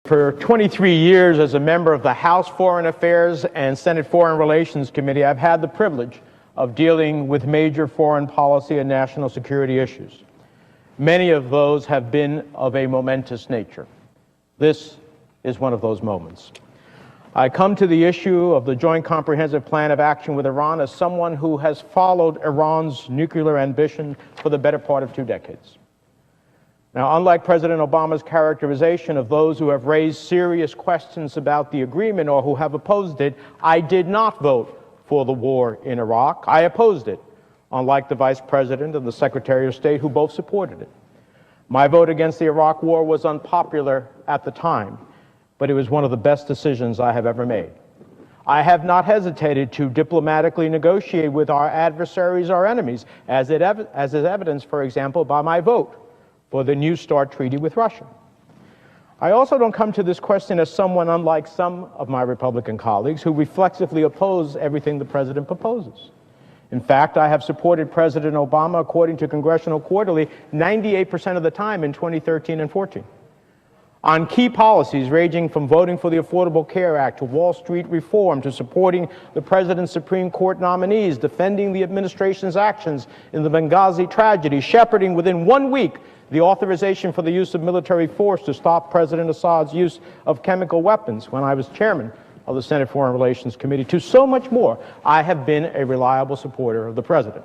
For 23 years as a member of the House Foreign Affairs and Senate Foreign Relations Committee, I've had the privilege of dealing with major foreign policy and national security issues. Many of those have been of a momentous nature. This is one of those moments. I come to the issue of the Joint Comprehensive Plan of Action with Iran as someone who has followed Iran's nuclear ambition for the better part of 2 decades. Now, unlike President Obama's characterization of those who have raised serious questions about the agreement or who have opposed it, I did not vote for the war in Iraq. I opposed it, unlike the Vice President and the Secretary of State, who both supported it. My vote against the Iraq war was unpopular at the time, but it was one of the best decisions I have ever made. I have not hesitated to diplomatically negotiate with our adversaries, our enemies, as is evidenced, for example, by my vote for the New START treaty with Russia. I also don't come to this question as someone unlike some of my Republican colleagues who reflexively oppose everything the president proposes. In fact, I have supported President Obama, according to Congressional Quarterly, 98% of the time in 2013 and 14. On key policies ranging from voting for the Affordable Care Act to Wall Street reform to supporting the president's Supreme Court nominees, defending the administration's actions in the Benghazi tragedy, shepherding within 1 week the authorization for the use of military force to stop President Assad's use of chemical weapons when I was chairman of the Senate Foreign Relations Committee, to so much more, I have been a reliable supporter of the president.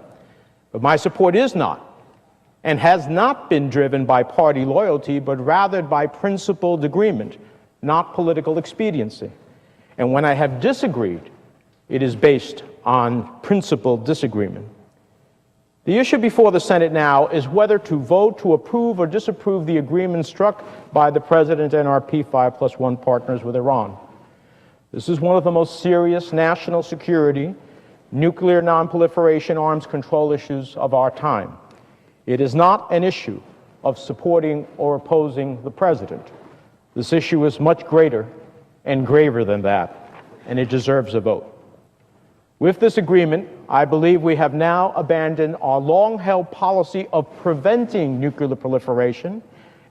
But my support is not and has not been driven by party loyalty, but rather by principled agreement, not political expediency. And when I have disagreed, it is based on principled disagreement. The issue before the Senate now is whether to vote to approve or disapprove the agreement struck by the President and our P5+1 partners with Iran. This is one of the most serious national security, nuclear nonproliferation arms control issues of our time. It is not an issue of supporting or opposing the President. This issue is much greater and graver than that, and it deserves a vote. With this agreement, I believe we have now abandoned our long-held policy of preventing nuclear proliferation,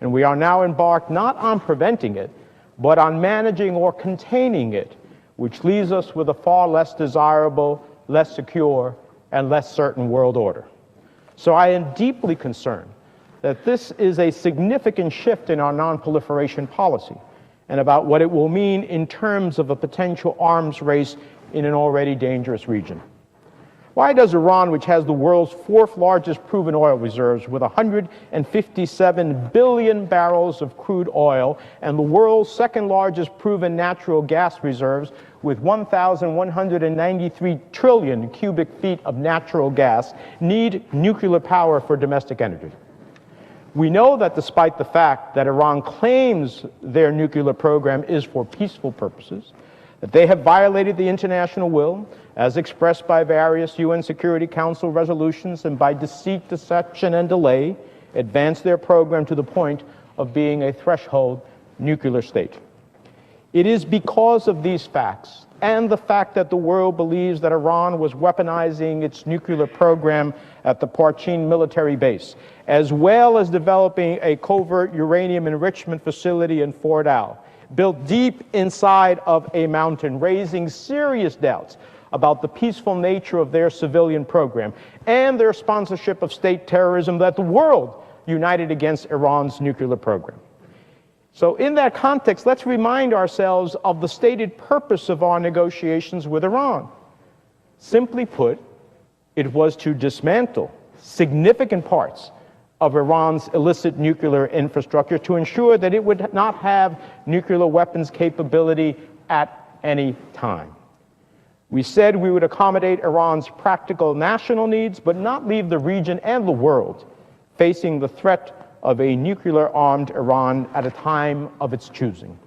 and we are now embarked not on preventing it, but on managing or containing it, which leaves us with a far less desirable, less secure, and less certain world order. So I am deeply concerned that this is a significant shift in our non-proliferation policy and about what it will mean in terms of a potential arms race in an already dangerous region. Why does Iran, which has the world's 4th largest proven oil reserves with 157 billion barrels of crude oil and the world's 2nd largest proven natural gas reserves with 1,193 trillion cubic feet of natural gas, need nuclear power for domestic energy? We know that despite the fact that Iran claims their nuclear program is for peaceful purposes, that they have violated the international will, as expressed by various UN Security Council resolutions, and by deceit, deception, and delay, advanced their program to the point of being a threshold nuclear state. It is because of these facts, and the fact that the world believes that Iran was weaponizing its nuclear program at the Parchin military base, as well as developing a covert uranium enrichment facility in Fort Al, built deep inside of a mountain, raising serious doubts about the peaceful nature of their civilian program and their sponsorship of state terrorism, that the world united against Iran's nuclear program. So in that context, let's remind ourselves of the stated purpose of our negotiations with Iran. Simply put, it was to dismantle significant parts of Iran's illicit nuclear infrastructure to ensure that it would not have nuclear weapons capability at any time. We said we would accommodate Iran's practical national needs, but not leave the region and the world facing the threat of a nuclear-armed Iran at a time of its choosing.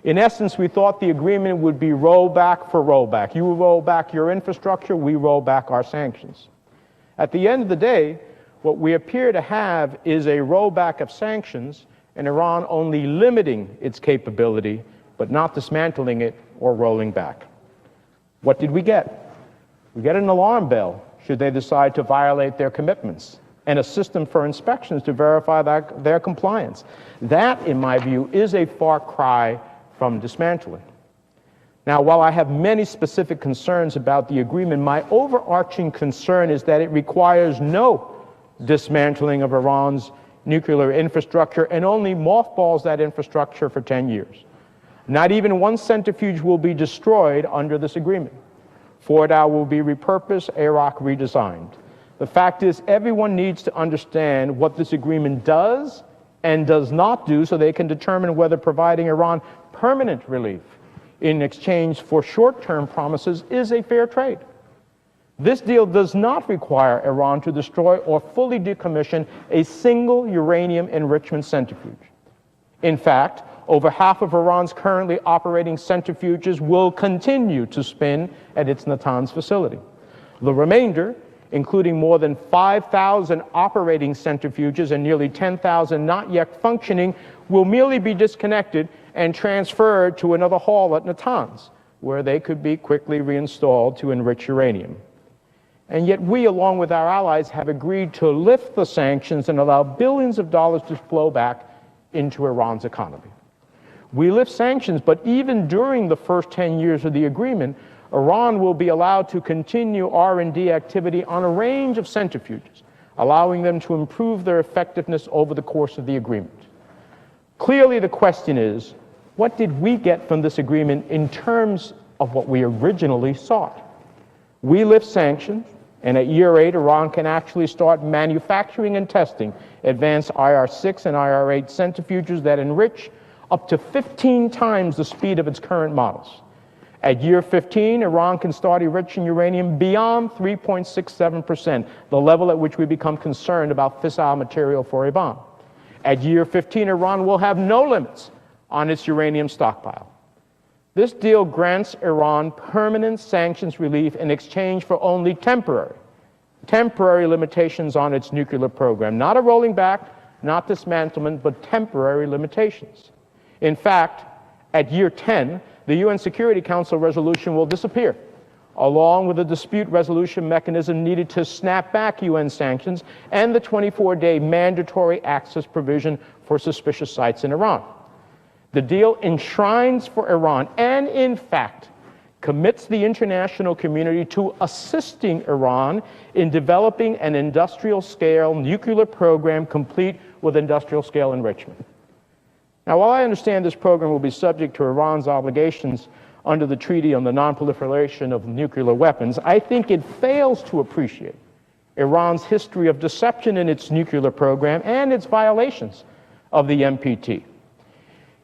In essence, we thought the agreement would be rollback for rollback. You roll back your infrastructure, we roll back our sanctions. At the end of the day, what we appear to have is a rollback of sanctions and Iran only limiting its capability, but not dismantling it or rolling back. What did we get? We get an alarm bell should they decide to violate their commitments. and a system for inspections to verify their compliance. That, in my view, is a far cry from dismantling. Now, while I have many specific concerns about the agreement, my overarching concern is that it requires no dismantling of Iran's nuclear infrastructure and only mothballs that infrastructure for 10 years. Not even one centrifuge will be destroyed under this agreement. Fordow will be repurposed, Iraq redesigned. The fact is, everyone needs to understand what this agreement does and does not do so they can determine whether providing Iran permanent relief in exchange for short-term promises is a fair trade. This deal does not require Iran to destroy or fully decommission a single uranium enrichment centrifuge. In fact, over half of Iran's currently operating centrifuges will continue to spin at its Natanz facility. The remainder, including more than 5,000 operating centrifuges and nearly 10,000 not yet functioning, will merely be disconnected and transferred to another hall at Natanz, where they could be quickly reinstalled to enrich uranium. And yet we, along with our allies, have agreed to lift the sanctions and allow billions of dollars to flow back into Iran's economy. We lift sanctions, but even during the first 10 years of the agreement, Iran will be allowed to continue R&D activity on a range of centrifuges, allowing them to improve their effectiveness over the course of the agreement. Clearly, the question is, what did we get from this agreement in terms of what we originally sought? We lift sanctions, and at year 8, Iran can actually start manufacturing and testing advanced IR-6 and IR-8 centrifuges that enrich up to 15 times the speed of its current models. At year 15, Iran can start enriching uranium beyond 3.67%, the level at which we become concerned about fissile material for Iran. At year 15, Iran will have no limits on its uranium stockpile. This deal grants Iran permanent sanctions relief in exchange for only temporary limitations on its nuclear program. Not a rolling back, not dismantlement, but temporary limitations. In fact, at year 10, the UN Security Council resolution will disappear, along with the dispute resolution mechanism needed to snap back UN sanctions and the 24-day mandatory access provision for suspicious sites in Iran. The deal enshrines for Iran and, in fact, commits the international community to assisting Iran in developing an industrial-scale nuclear program complete with industrial-scale enrichment. Now, while I understand this program will be subject to Iran's obligations under the Treaty on the Non-Proliferation of Nuclear Weapons, I think it fails to appreciate Iran's history of deception in its nuclear program and its violations of the NPT.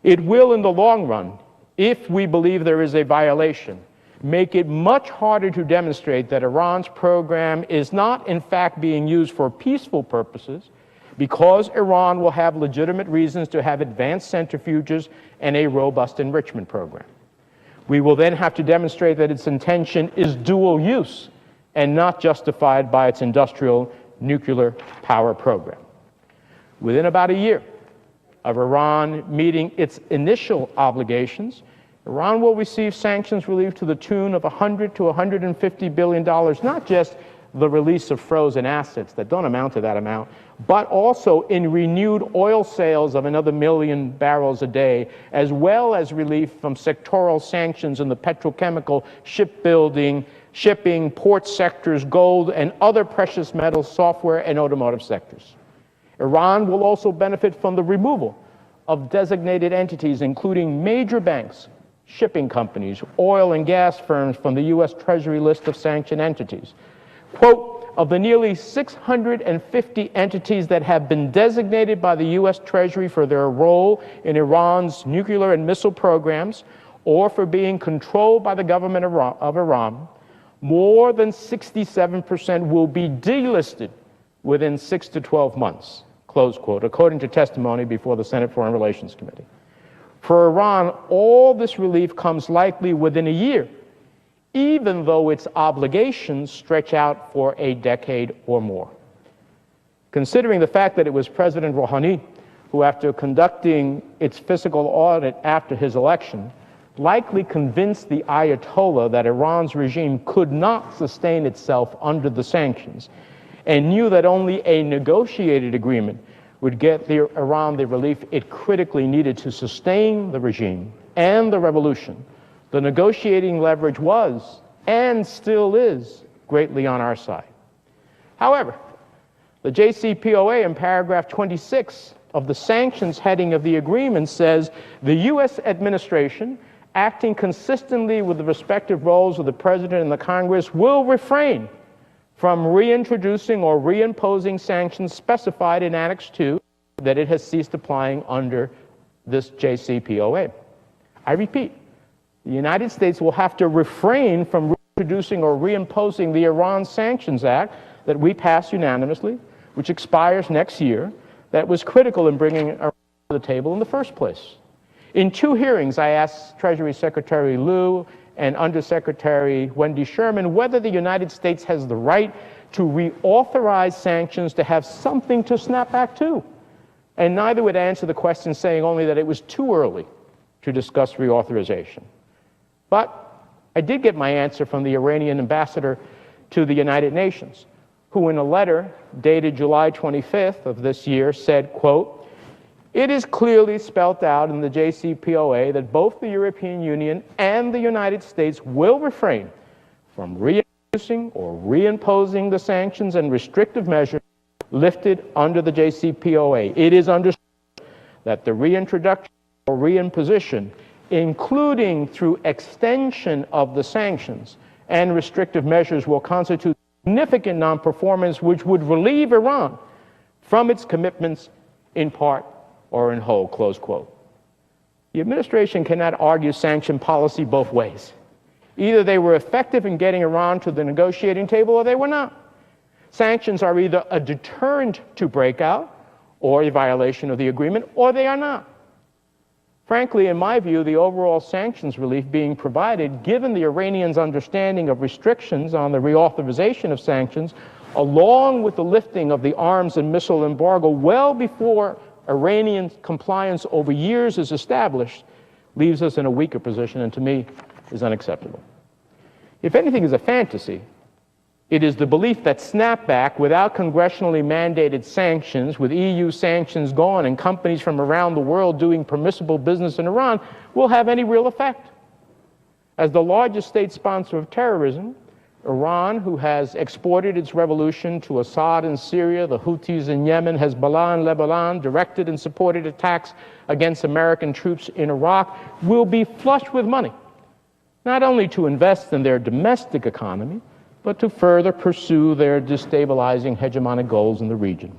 It will, in the long run, if we believe there is a violation, make it much harder to demonstrate that Iran's program is not, in fact, being used for peaceful purposes, because Iran will have legitimate reasons to have advanced centrifuges and a robust enrichment program. We will then have to demonstrate that its intention is dual use and not justified by its industrial nuclear power program. Within about a year of Iran meeting its initial obligations, Iran will receive sanctions relief to the tune of $100 to $150 billion, not just the release of frozen assets that don't amount to that amount, but also in renewed oil sales of another 1 million barrels a day, as well as relief from sectoral sanctions in the petrochemical, shipbuilding, shipping, port sectors, gold, and other precious metals, software, and automotive sectors. Iran will also benefit from the removal of designated entities, including major banks, shipping companies, oil and gas firms from the U.S. Treasury list of sanctioned entities. Quote, of the nearly 650 entities that have been designated by the U.S. Treasury for their role in Iran's nuclear and missile programs or for being controlled by the government of Iran, more than 67% will be delisted within 6 to 12 months, close quote, according to testimony before the Senate Foreign Relations Committee. For Iran, all this relief comes likely within a year, even though its obligations stretch out for a decade or more. Considering the fact that it was President Rouhani who, after conducting its physical audit after his election, likely convinced the Ayatollah that Iran's regime could not sustain itself under the sanctions, and knew that only a negotiated agreement would get Iran the relief it critically needed to sustain the regime and the revolution, the negotiating leverage was, and still is, greatly on our side. However, the JCPOA in paragraph 26 of the sanctions heading of the agreement says the U.S. administration, acting consistently with the respective roles of the President and the Congress, will refrain from reintroducing or reimposing sanctions specified in Annex 2 that it has ceased applying under this JCPOA. I repeat, the United States will have to refrain from reintroducing or reimposing the Iran Sanctions Act that we passed unanimously, which expires next year, that was critical in bringing Iran to the table in the first place. In 2 hearings, I asked Treasury Secretary Lew and Undersecretary Wendy Sherman whether the United States has the right to reauthorize sanctions to have something to snap back to. And neither would answer the question, saying only that it was too early to discuss reauthorization. But I did get my answer from the Iranian ambassador to the United Nations, who in a letter dated July 25th of this year said, quote, "It is clearly spelt out in the JCPOA that both the European Union and the United States will refrain from reintroducing or reimposing the sanctions and restrictive measures lifted under the JCPOA. It is understood that the reintroduction or reimposition, including through extension of the sanctions and restrictive measures, will constitute significant non-performance which would relieve Iran from its commitments in part or in whole," close quote. The administration cannot argue sanction policy both ways. Either they were effective in getting Iran to the negotiating table or they were not. Sanctions are either a deterrent to breakout or a violation of the agreement, or they are not. Frankly, in my view, the overall sanctions relief being provided, given the Iranians' understanding of restrictions on the reauthorization of sanctions, along with the lifting of the arms and missile embargo well before Iranian compliance over years is established, leaves us in a weaker position and to me is unacceptable. If anything is a fantasy, it is the belief that snapback without congressionally mandated sanctions, with EU sanctions gone and companies from around the world doing permissible business in Iran, will have any real effect. As the largest state sponsor of terrorism, Iran, who has exported its revolution to Assad in Syria, the Houthis in Yemen, Hezbollah in Lebanon, directed and supported attacks against American troops in Iraq, will be flush with money, not only to invest in their domestic economy, but to further pursue their destabilizing hegemonic goals in the region.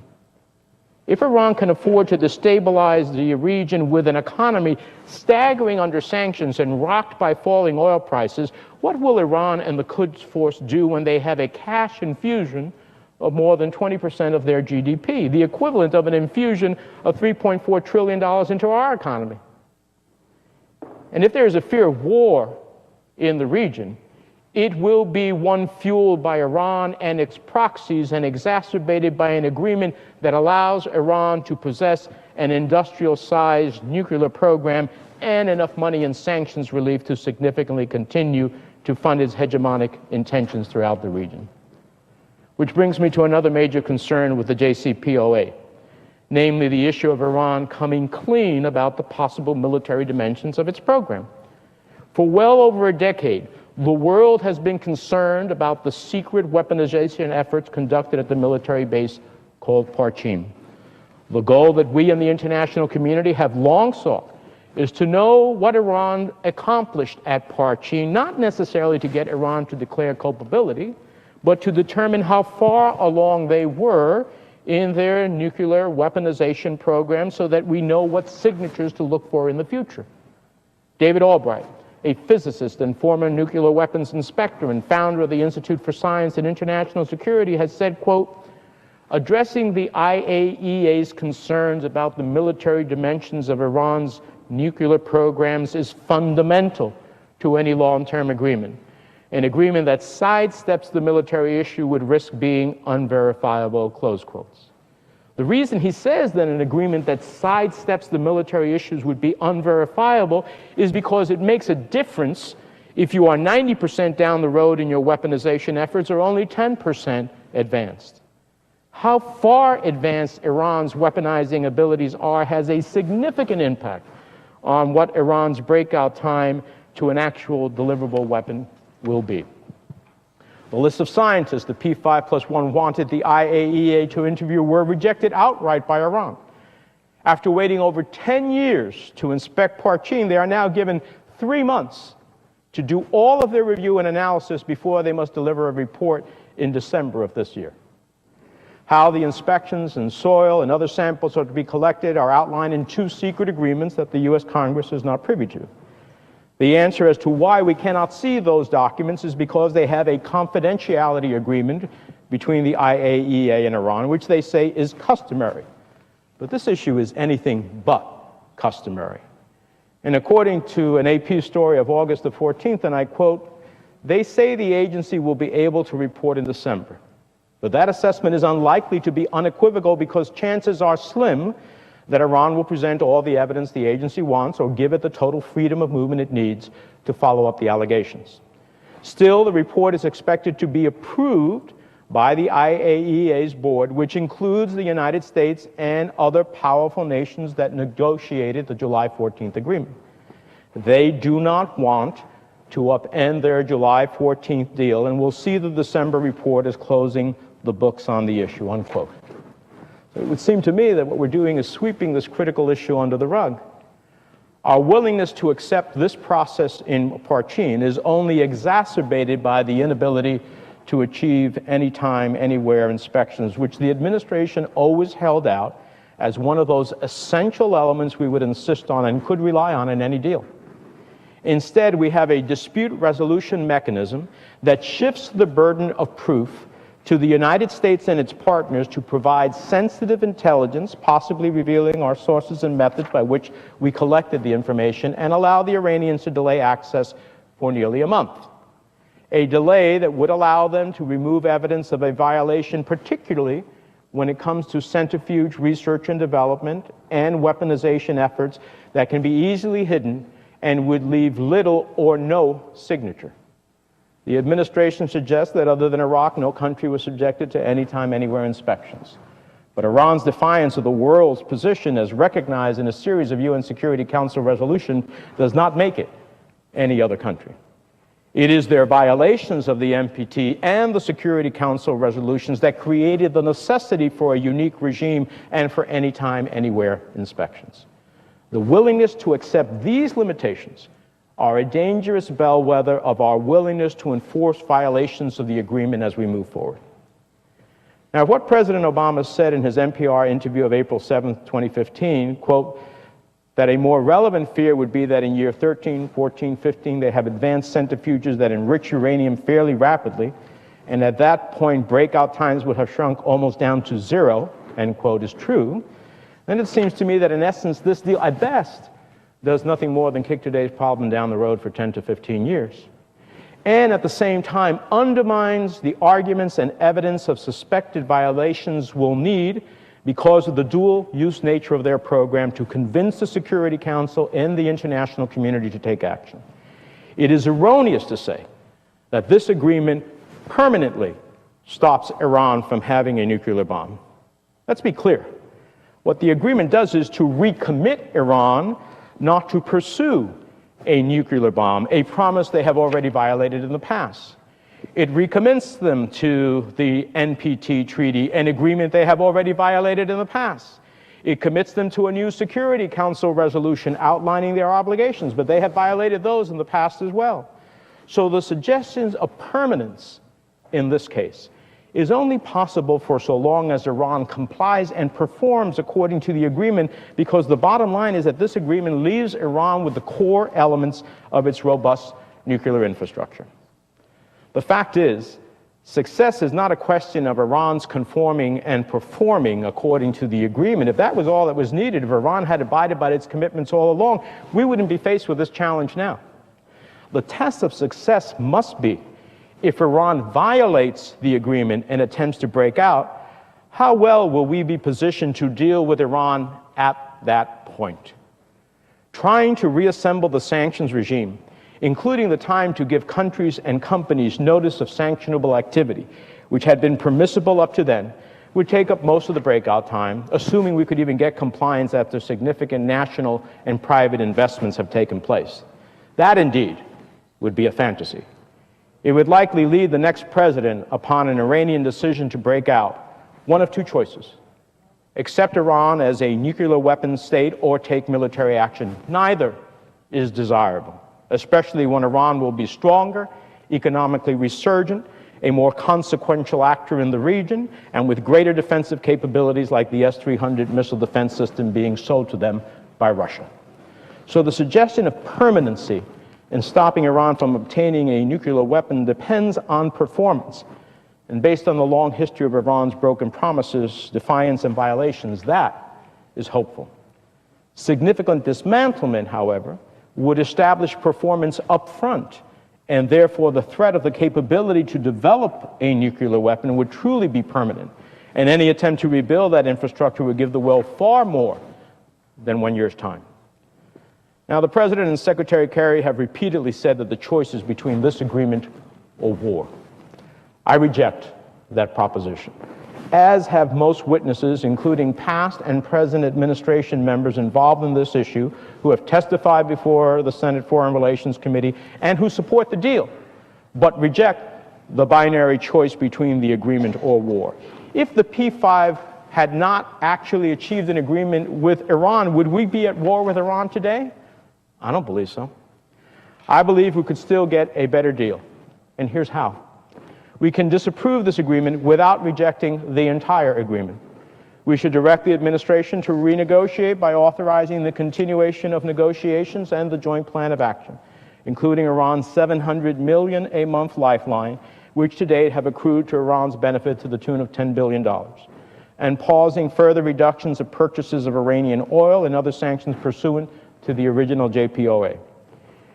If Iran can afford to destabilize the region with an economy staggering under sanctions and rocked by falling oil prices, what will Iran and the Quds Force do when they have a cash infusion of more than 20% of their GDP, the equivalent of an infusion of $3.4 trillion into our economy? And if there is a fear of war in the region, it will be one fueled by Iran and its proxies and exacerbated by an agreement that allows Iran to possess an industrial-sized nuclear program and enough money in sanctions relief to significantly continue to fund its hegemonic intentions throughout the region. Which brings me to another major concern with the JCPOA, namely the issue of Iran coming clean about the possible military dimensions of its program. For well over a decade, the world has been concerned about the secret weaponization efforts conducted at the military base called Parchin. The goal that we in the international community have long sought is to know what Iran accomplished at Parchin, not necessarily to get Iran to declare culpability, but to determine how far along they were in their nuclear weaponization program so that we know what signatures to look for in the future. David Albright, a physicist and former nuclear weapons inspector and founder of the Institute for Science and International Security, has said, quote, "Addressing the IAEA's concerns about the military dimensions of Iran's nuclear programs is fundamental to any long-term agreement. An agreement that sidesteps the military issue would risk being unverifiable," close quotes. The reason he says that an agreement that sidesteps the military issues would be unverifiable is because it makes a difference if you are 90% down the road in your weaponization efforts or only 10% advanced. How far advanced Iran's weaponizing abilities are has a significant impact on what Iran's breakout time to an actual deliverable weapon will be. The list of scientists the P5+1 wanted the IAEA to interview were rejected outright by Iran. After waiting over 10 years to inspect Parchin, they are now given 3 months to do all of their review and analysis before they must deliver a report in December of this year. How the inspections and soil and other samples are to be collected are outlined in 2 secret agreements that the U.S. Congress is not privy to. The answer as to why we cannot see those documents is because they have a confidentiality agreement between the IAEA and Iran, which they say is customary. But this issue is anything but customary. And according to an AP story of August the 14th, and I quote, "They say the agency will be able to report in December. But that assessment is unlikely to be unequivocal because chances are slim that Iran will present all the evidence the agency wants or give it the total freedom of movement it needs to follow up the allegations. Still, the report is expected to be approved by the IAEA's board, which includes the United States and other powerful nations that negotiated the July 14th agreement. They do not want to upend their July 14th deal and will see the December report as closing the books on the issue," unquote. So it would seem to me that what we're doing is sweeping this critical issue under the rug. Our willingness to accept this process in Parchin is only exacerbated by the inability to achieve anytime, anywhere inspections, which the administration always held out as one of those essential elements we would insist on and could rely on in any deal. Instead, we have a dispute resolution mechanism that shifts the burden of proof to the United States and its partners to provide sensitive intelligence, possibly revealing our sources and methods by which we collected the information, and allow the Iranians to delay access for nearly a month. A delay that would allow them to remove evidence of a violation, particularly when it comes to centrifuge research and development and weaponization efforts that can be easily hidden and would leave little or no signature. The administration suggests that other than Iraq, no country was subjected to anytime, anywhere inspections. But Iran's defiance of the world's position as recognized in a series of UN Security Council resolutions does not make it any other country. It is their violations of the NPT and the Security Council resolutions that created the necessity for a unique regime and for anytime, anywhere inspections. The willingness to accept these limitations are a dangerous bellwether of our willingness to enforce violations of the agreement as we move forward. Now, what President Obama said in his NPR interview of April 7, 2015, quote, that a more relevant fear would be that in year 13, 14, 15, they have advanced centrifuges that enrich uranium fairly rapidly, and at that point, breakout times would have shrunk almost down to 0, end quote, is true, then it seems to me that in essence, this deal, at best, does nothing more than kick today's problem down the road for 10 to 15 years. And at the same time, undermines the arguments and evidence of suspected violations we'll need because of the dual-use nature of their program to convince the Security Council and the international community to take action. It is erroneous to say that this agreement permanently stops Iran from having a nuclear bomb. Let's be clear. What the agreement does is to recommit Iran not to pursue a nuclear bomb, a promise they have already violated in the past. It recommits them to the NPT treaty, an agreement they have already violated in the past. It commits them to a new Security Council resolution outlining their obligations, but they have violated those in the past as well. So the suggestions of permanence in this case is only possible for so long as Iran complies and performs according to the agreement, because the bottom line is that this agreement leaves Iran with the core elements of its robust nuclear infrastructure. The fact is, success is not a question of Iran's conforming and performing according to the agreement. If that was all that was needed, if Iran had abided by its commitments all along, we wouldn't be faced with this challenge now. The test of success must be, if Iran violates the agreement and attempts to break out, how well will we be positioned to deal with Iran at that point? Trying to reassemble the sanctions regime, including the time to give countries and companies notice of sanctionable activity, which had been permissible up to then, would take up most of the breakout time, assuming we could even get compliance after significant national and private investments have taken place. That, indeed, would be a fantasy. It would likely lead the next president, upon an Iranian decision to break out, one of two choices: accept Iran as a nuclear weapons state or take military action. Neither is desirable, especially when Iran will be stronger, economically resurgent, a more consequential actor in the region, and with greater defensive capabilities like the S-300 missile defense system being sold to them by Russia. So the suggestion of permanency in stopping Iran from obtaining a nuclear weapon depends on performance. And based on the long history of Iran's broken promises, defiance, and violations, that is hopeful. Significant dismantlement, however, would establish performance up front, and therefore the threat of the capability to develop a nuclear weapon would truly be permanent. And any attempt to rebuild that infrastructure would give the world far more than 1 year's time. Now, the President and Secretary Kerry have repeatedly said that the choice is between this agreement or war. I reject that proposition, as have most witnesses, including past and present administration members involved in this issue, who have testified before the Senate Foreign Relations Committee and who support the deal, but reject the binary choice between the agreement or war. If the P5 had not actually achieved an agreement with Iran, would we be at war with Iran today? I don't believe so. I believe we could still get a better deal, and here's how. We can disapprove this agreement without rejecting the entire agreement. We should direct the administration to renegotiate by authorizing the continuation of negotiations and the joint plan of action, including Iran's $700 million a month lifeline, which to date have accrued to Iran's benefit to the tune of $10 billion, and pausing further reductions of purchases of Iranian oil and other sanctions pursuant to the original JPOA.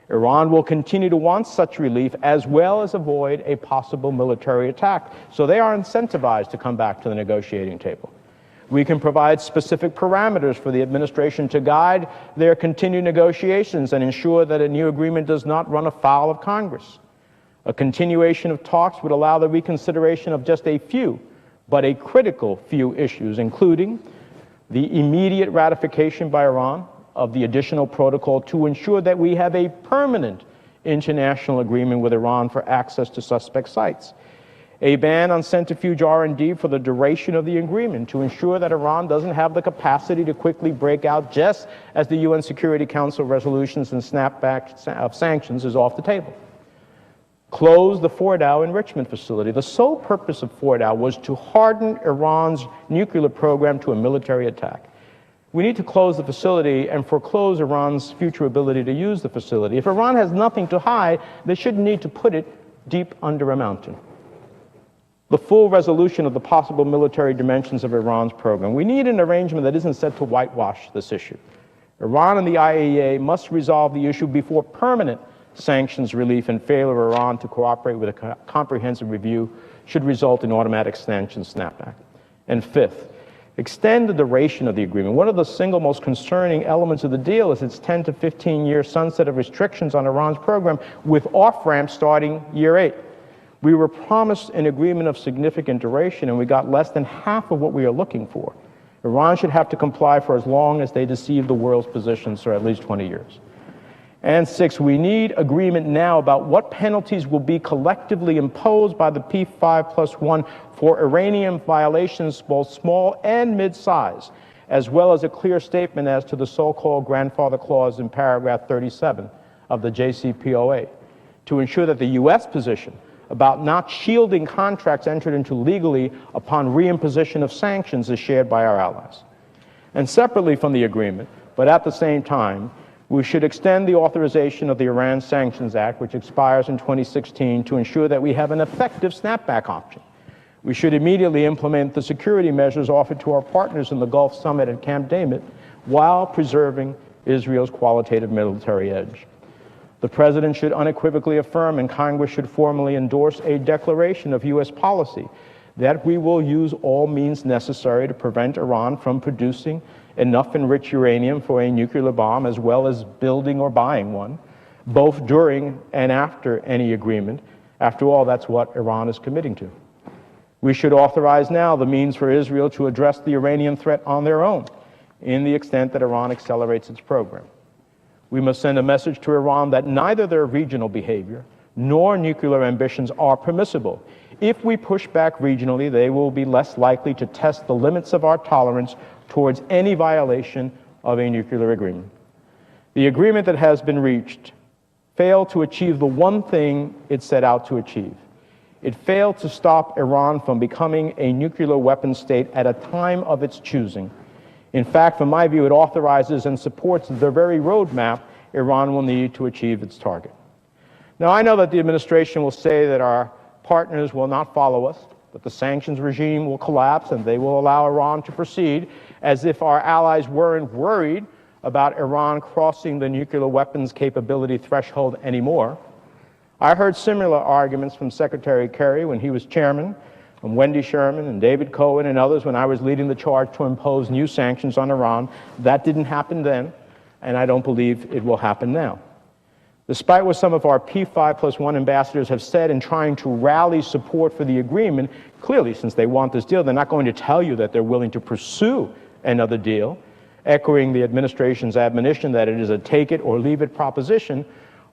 Iran will continue to want such relief as well as avoid a possible military attack, so they are incentivized to come back to the negotiating table. We can provide specific parameters for the administration to guide their continued negotiations and ensure that a new agreement does not run afoul of Congress. A continuation of talks would allow the reconsideration of just a few, but a critical few issues, including the immediate ratification by Iran of the additional protocol to ensure that we have a permanent international agreement with Iran for access to suspect sites, a ban on centrifuge R&D for the duration of the agreement to ensure that Iran doesn't have the capacity to quickly break out just as the UN Security Council resolutions and snapback of sanctions is off the table. Close the Fordow enrichment facility. The sole purpose of Fordow was to harden Iran's nuclear program to a military attack. We need to close the facility and foreclose Iran's future ability to use the facility. If Iran has nothing to hide, they shouldn't need to put it deep under a mountain. The full resolution of the possible military dimensions of Iran's program. We need an arrangement that isn't set to whitewash this issue. Iran and the IAEA must resolve the issue before permanent sanctions relief and failure of Iran to cooperate with a comprehensive review should result in automatic sanctions snapback. And fifth, extend the duration of the agreement. One of the single most concerning elements of the deal is its 10 to 15-year sunset of restrictions on Iran's program with off-ramps starting year 8. We were promised an agreement of significant duration, and we got less than half of what we are looking for. Iran should have to comply for as long as they deceive the world's positions, or at least 20 years. And 6, we need agreement now about what penalties will be collectively imposed by the P5+1 for Iranian violations, both small and mid-size, as well as a clear statement as to the so-called grandfather clause in paragraph 37 of the JCPOA, to ensure that the U.S. position about not shielding contracts entered into legally upon reimposition of sanctions is shared by our allies. And separately from the agreement, but at the same time, we should extend the authorization of the Iran Sanctions Act, which expires in 2016, to ensure that we have an effective snapback option. We should immediately implement the security measures offered to our partners in the Gulf Summit at Camp David while preserving Israel's qualitative military edge. The President should unequivocally affirm, and Congress should formally endorse, a declaration of U.S. policy that we will use all means necessary to prevent Iran from producing enough enriched uranium for a nuclear bomb, as well as building or buying one, both during and after any agreement. After all, that's what Iran is committing to. We should authorize now the means for Israel to address the Iranian threat on their own, in the extent that Iran accelerates its program. We must send a message to Iran that neither their regional behavior nor nuclear ambitions are permissible. If we push back regionally, they will be less likely to test the limits of our tolerance towards any violation of a nuclear agreement. The agreement that has been reached failed to achieve the one thing it set out to achieve. It failed to stop Iran from becoming a nuclear weapons state at a time of its choosing. In fact, from my view, it authorizes and supports the very roadmap Iran will need to achieve its target. Now, I know that the administration will say that our partners will not follow us, that the sanctions regime will collapse and they will allow Iran to proceed, as if our allies weren't worried about Iran crossing the nuclear weapons capability threshold anymore. I heard similar arguments from Secretary Kerry when he was chairman, from Wendy Sherman and David Cohen and others when I was leading the charge to impose new sanctions on Iran. That didn't happen then, and I don't believe it will happen now. Despite what some of our P5+1 ambassadors have said in trying to rally support for the agreement, clearly, since they want this deal, they're not going to tell you that they're willing to pursue another deal, echoing the administration's admonition that it is a take-it-or-leave-it proposition.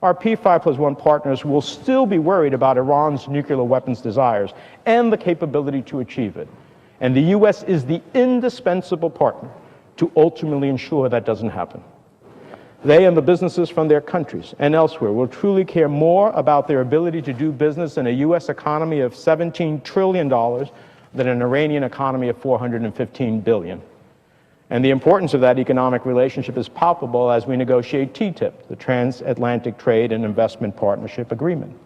Our P5+1 partners will still be worried about Iran's nuclear weapons desires and the capability to achieve it. And the U.S. is the indispensable partner to ultimately ensure that doesn't happen. They and the businesses from their countries and elsewhere will truly care more about their ability to do business in a U.S. economy of $17 trillion than an Iranian economy of $415 billion. And the importance of that economic relationship is palpable as we negotiate TTIP, the Transatlantic Trade and Investment Partnership Agreement.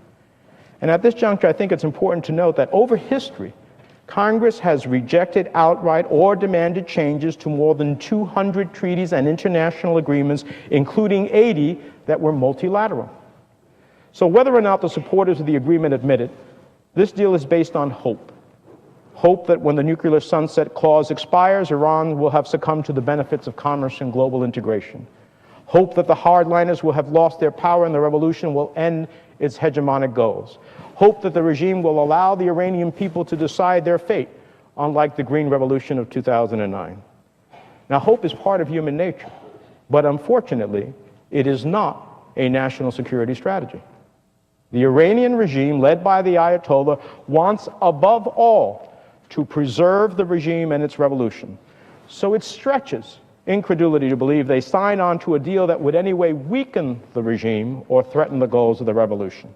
And at this juncture, I think it's important to note that over history, Congress has rejected outright or demanded changes to more than 200 treaties and international agreements, including 80 that were multilateral. So whether or not the supporters of the agreement admit it, this deal is based on hope. Hope that when the nuclear sunset clause expires, Iran will have succumbed to the benefits of commerce and global integration. Hope that the hardliners will have lost their power and the revolution will end its hegemonic goals. Hope that the regime will allow the Iranian people to decide their fate, unlike the Green Revolution of 2009. Now, hope is part of human nature, but unfortunately, it is not a national security strategy. The Iranian regime, led by the Ayatollah, wants above all to preserve the regime and its revolution. So it stretches incredulity to believe they sign on to a deal that would anyway weaken the regime or threaten the goals of the revolution.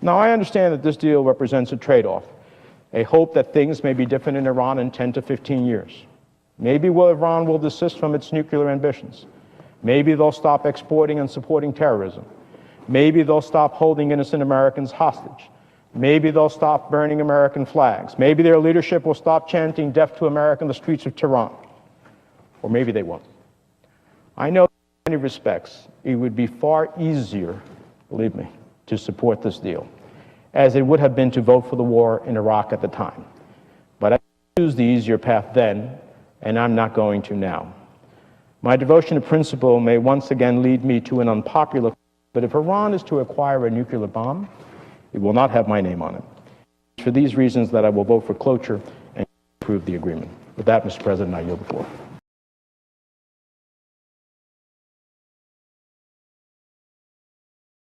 Now, I understand that this deal represents a trade-off, a hope that things may be different in Iran in 10 to 15 years. Maybe Iran will desist from its nuclear ambitions. Maybe they'll stop exporting and supporting terrorism. Maybe they'll stop holding innocent Americans hostage. Maybe they'll stop burning American flags. Maybe their leadership will stop chanting "Death to America" in the streets of Tehran. Or maybe they won't. I know in many respects it would be far easier, believe me, to support this deal, as it would have been to vote for the war in Iraq at the time. But I chose the easier path then, and I'm not going to now. My devotion to principle may once again lead me to an unpopular, but if Iran is to acquire a nuclear bomb, it will not have my name on it. It's for these reasons that I will vote for cloture and approve the agreement. With that, Mr. President, I yield the floor.